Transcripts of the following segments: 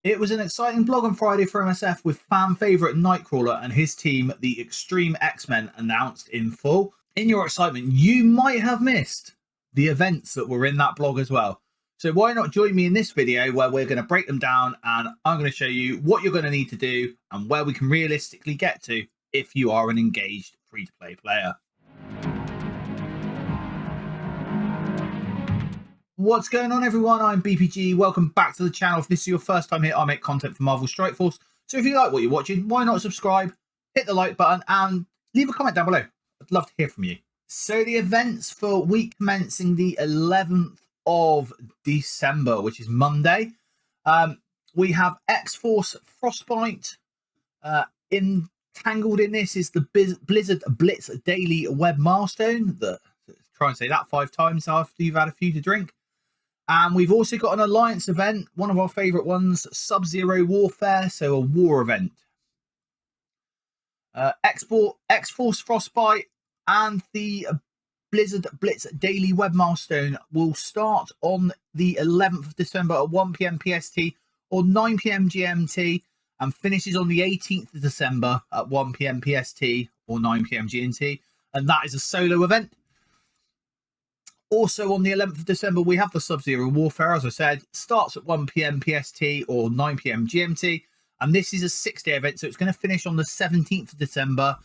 It was an exciting blog on Friday for MSF with fan favourite Nightcrawler and his team, the Extreme X-Men, announced in full. In your excitement, you might have missed the events that were in that blog as well. So why not join me in this video where we're going to break them down and I'm going to show you what you're going to need to do and where we can realistically get to if you are an engaged free-to-play player. What's going on, everyone? I'm BPG. Welcome back to the channel. If this is your first time here, I make content for Marvel Strike Force. So if you like what you're watching, why not subscribe, hit the like button and leave a comment down below. I'd love to hear from you. So the events for week commencing the 11th of December, which is Monday, we have X-Force Frostbite. Entangled in this is the Blizzard Blitz Daily Web Milestone. Try and say that 5 times after you've had a few to drink. And we've also got an Alliance event, one of our favourite ones, Sub-Zero Warfare, so a war event. X-Force Frostbite and the Blizzard Blitz Daily Web Milestone will start on the 11th of December at 1 PM PST or 9 PM GMT and finishes on the 18th of December at 1 PM PST or 9 PM GMT. And that is a solo event. Also on the 11th of December, we have the Sub-Zero Warfare, as I said, starts at 1 PM PST or 9 PM GMT. And this is a 6-day event, so it's going to finish on the 17th of December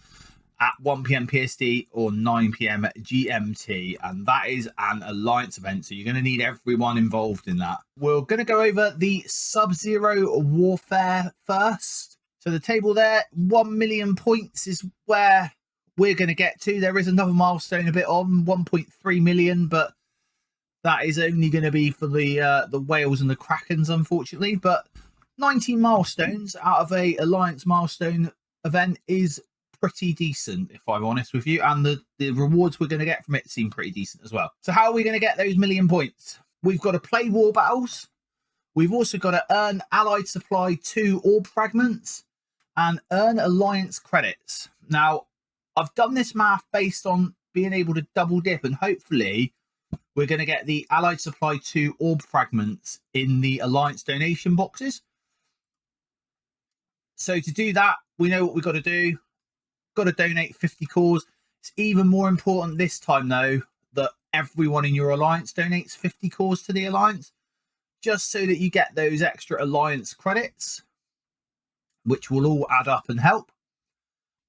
at 1 PM PST or 9 PM GMT. And that is an Alliance event, so you're going to need everyone involved in that. We're going to go over the Sub-Zero Warfare first. So the table there, 1 million points is where we're going to get to. There is another milestone a bit on 1.3 million, but that is only going to be for the whales and the krakens, unfortunately. But 19 milestones out of a Alliance milestone event is pretty decent, if I'm honest with you, and the rewards we're going to get from it seem pretty decent as well. So how are we going to get those million points? We've got to play war battles. We've also got to earn allied supply 2 orb fragments and earn Alliance credits. Now, I've done this math based on being able to double dip, and hopefully we're going to get the Allied Supply 2 orb fragments in the Alliance donation boxes. So to do that, we know what we've got to do. Got to donate 50 cores. It's even more important this time, though, that everyone in your Alliance donates 50 cores to the Alliance, just so that you get those extra Alliance credits, which will all add up and help.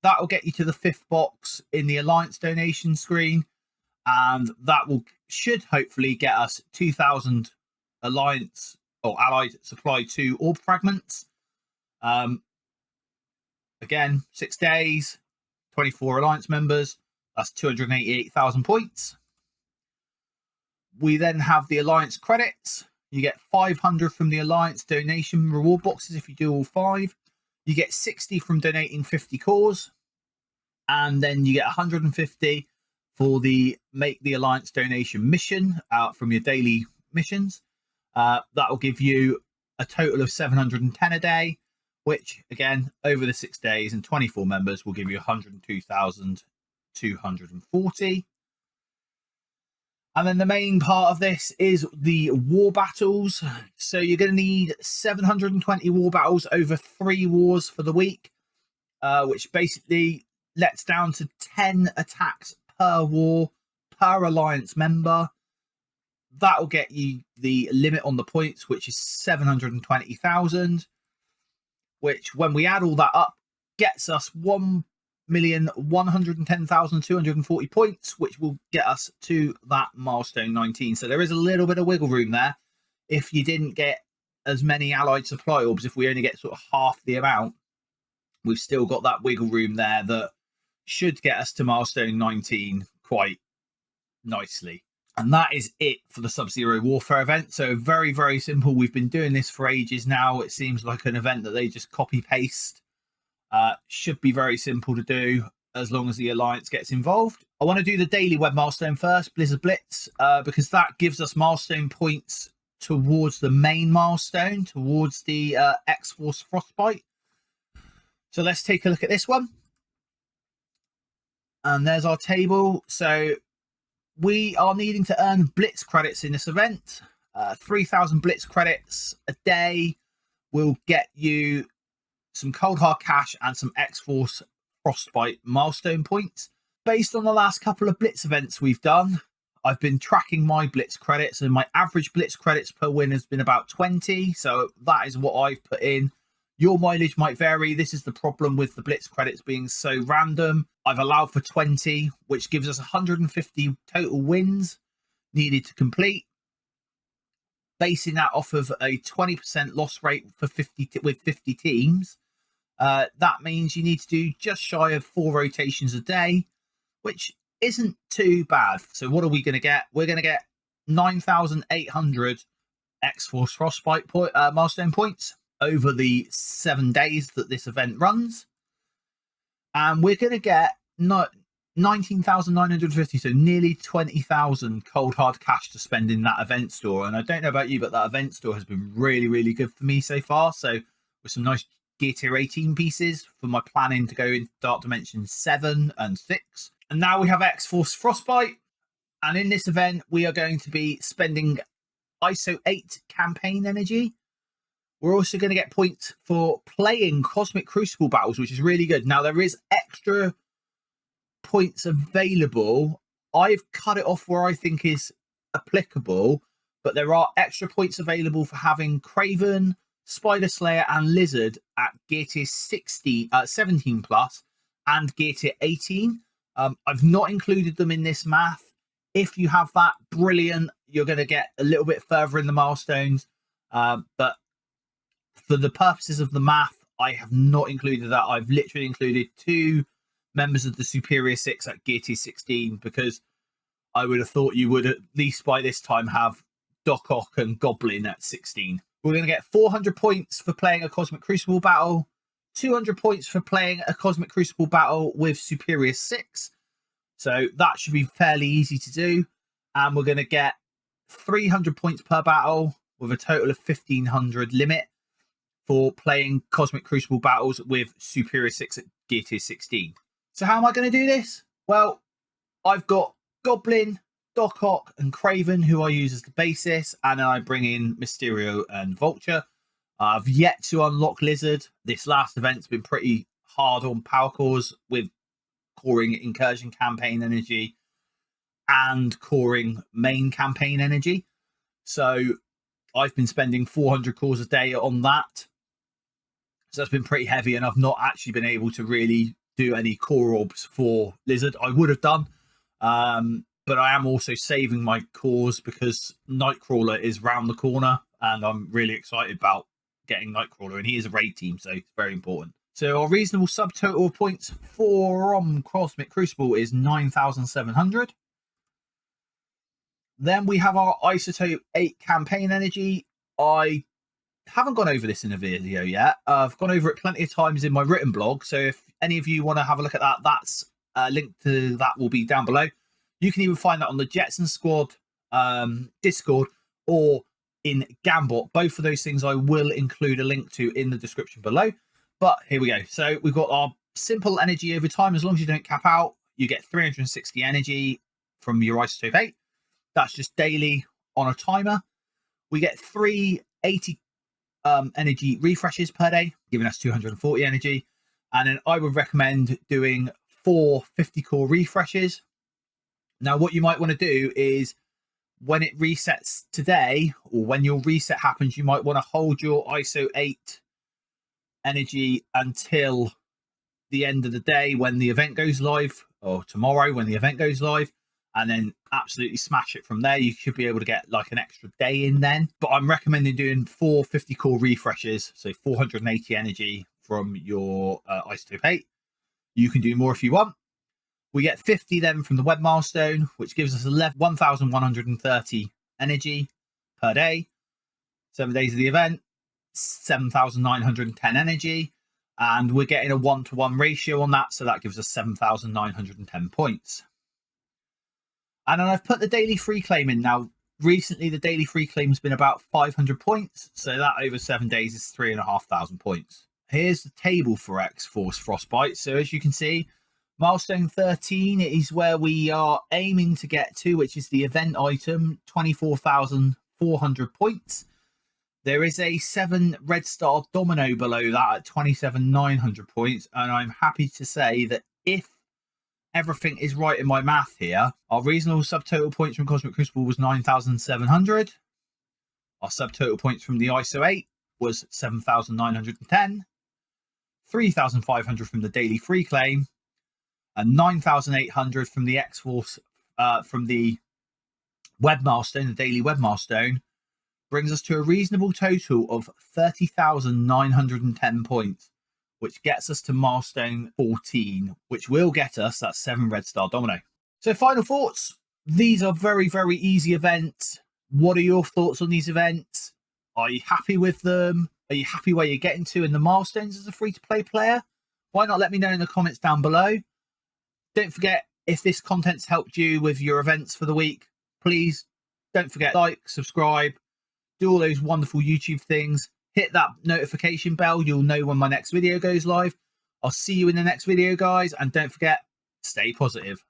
That will get you to the 5th box in the Alliance donation screen, and that should hopefully get us 2,000 Alliance or Allied Supply 2 orb fragments. Again, 6 days, 24 Alliance members. That's 288,000 points. We then have the Alliance credits. You get 500 from the Alliance donation reward boxes if you do all 5. You get 60 from donating 50 cores, and then you get 150 for the Make the Alliance donation mission from your daily missions. That will give you a total of 710 a day, which again, over the 6 days and 24 members will give you 102,240. And then the main part of this is the war battles. So you're going to need 720 war battles over 3 wars for the week, which basically lets down to 10 attacks per war per Alliance member. That will get you the limit on the points, which is 720,000, which when we add all that up gets us 1,110,240 points, which will get us to that milestone 19. So there is a little bit of wiggle room there. If you didn't get as many allied supply orbs, if we only get sort of half the amount, we've still got that wiggle room there that should get us to milestone 19 quite nicely. And that is it for the Sub-Zero Warfare event. So very, very simple. We've been doing this for ages now. It seems like an event that they just copy paste. Should be very simple to do as long as the Alliance gets involved. I want to do the daily web milestone first, Blizzard Blitz, because that gives us milestone points towards the main milestone, towards the X-Force Frostbite. So let's take a look at this one. And there's our table. So we are needing to earn Blitz credits in this event. 3,000 Blitz credits a day will get you some cold hard cash and some X-Force Frostbite milestone points. Based on the last couple of Blitz events we've done, I've been tracking my Blitz credits, and my average Blitz credits per win has been about 20. So that is what I've put in. Your mileage might vary. This is the problem with the Blitz credits being so random. I've allowed for 20, which gives us 150 total wins needed to complete. Basing that off of a 20% loss rate for 50 teams, that means you need to do just shy of 4 rotations a day, which isn't too bad. So what are we going to get? We're going to get 9,800 X-Force Frostbite milestone points over the 7 days that this event runs. And we're going to get 19,950, so nearly 20,000 cold hard cash to spend in that event store. And I don't know about you, but that event store has been really, really good for me so far. So with some nice Gear Tier 18 pieces for my planning to go into Dark Dimension 7 and 6. And now we have X-Force Frostbite. And in this event, we are going to be spending ISO 8 campaign energy. We're also going to get points for playing Cosmic Crucible battles, which is really good. Now, there is extra points available. I've cut it off where I think is applicable, but there are extra points available for having Craven, Spider Slayer, and Lizard at Gear Tier 17 plus and Gear Tier 18. I've not included them in this math. If you have that, brilliant. You're going to get a little bit further in the milestones. But for the purposes of the math, I have not included that. I've literally included 2 members of the Superior 6 at Gear Tier 16 because I would have thought you would at least by this time have Doc Ock and Goblin at 16. We're going to get 400 points for playing a Cosmic Crucible battle, 200 points for playing a Cosmic Crucible battle with Superior 6. So that should be fairly easy to do. And we're going to get 300 points per battle with a total of 1,500 limit for playing Cosmic Crucible battles with Superior 6 at Gear Tier 16. So how am I going to do this? Well, I've got Goblin, Doc Ock, and Craven, who I use as the basis, and then I bring in Mysterio and Vulture. I've yet to unlock Lizard. This last event's been pretty hard on power cores with coring incursion campaign energy and coring main campaign energy. So I've been spending 400 cores a day on that. So that's been pretty heavy, and I've not actually been able to really do any core orbs for Lizard. I would have done, but I am also saving my cores because Nightcrawler is round the corner, and I'm really excited about getting Nightcrawler, and he is a raid team, so it's very important. So our reasonable subtotal of points from Cosmic Crucible is 9,700. Then we have our Isotope 8 campaign energy. I haven't gone over this in a video yet. I've gone over it plenty of times in my written blog. So if any of you want to have a look at that, that's link to that will be down below. You can even find that on the Jetson Squad Discord or in Gambot. Both of those things I will include a link to in the description below. But here we go. So we've got our simple energy over time. As long as you don't cap out, you get 360 energy from your Isotope 8. That's just daily on a timer. We get 380 energy refreshes per day, giving us 240 energy. And then I would recommend doing 4 50 core refreshes. Now, what you might want to do is when it resets today, or when your reset happens, you might want to hold your ISO 8 energy until the end of the day when the event goes live, or tomorrow when the event goes live, and then absolutely smash it from there. You should be able to get like an extra day in then. But I'm recommending doing 4 50 core refreshes, so 480 energy from your Isotope 8. You can do more if you want. We get 50 then from the web milestone, which gives us 1,130 energy per day. 7 days of the event, 7,910 energy. And we're getting a 1-to-1 ratio on that, so that gives us 7,910 points. And then I've put the daily free claim in. Now, recently the daily free claim has been about 500 points, so that over 7 days is 3,500 points. Here's the table for X-Force Frostbite. So as you can see, milestone 13 is where we are aiming to get to, which is the event item, 24,400 points. There is a 7 red star domino below that at 27,900 points. And I'm happy to say that if everything is right in my math here, our reasonable subtotal points from Cosmic Crucible was 9,700. Our subtotal points from the ISO 8 was 7,910. 3,500 from the daily free claim, and 9,800 from the X-Force, from the web milestone, the daily web milestone, brings us to a reasonable total of 30,910 points, which gets us to milestone 14, which will get us that 7 red star domino. So final thoughts. These are very, very easy events. What are your thoughts on these events? Are you happy with them? Are you happy where you're getting to in the milestones as a free-to-play player? Why not let me know in the comments down below? Don't forget, if this content's helped you with your events for the week, please don't forget to like, subscribe, do all those wonderful YouTube things. Hit that notification bell. You'll know when my next video goes live. I'll see you in the next video, guys. And don't forget, stay positive.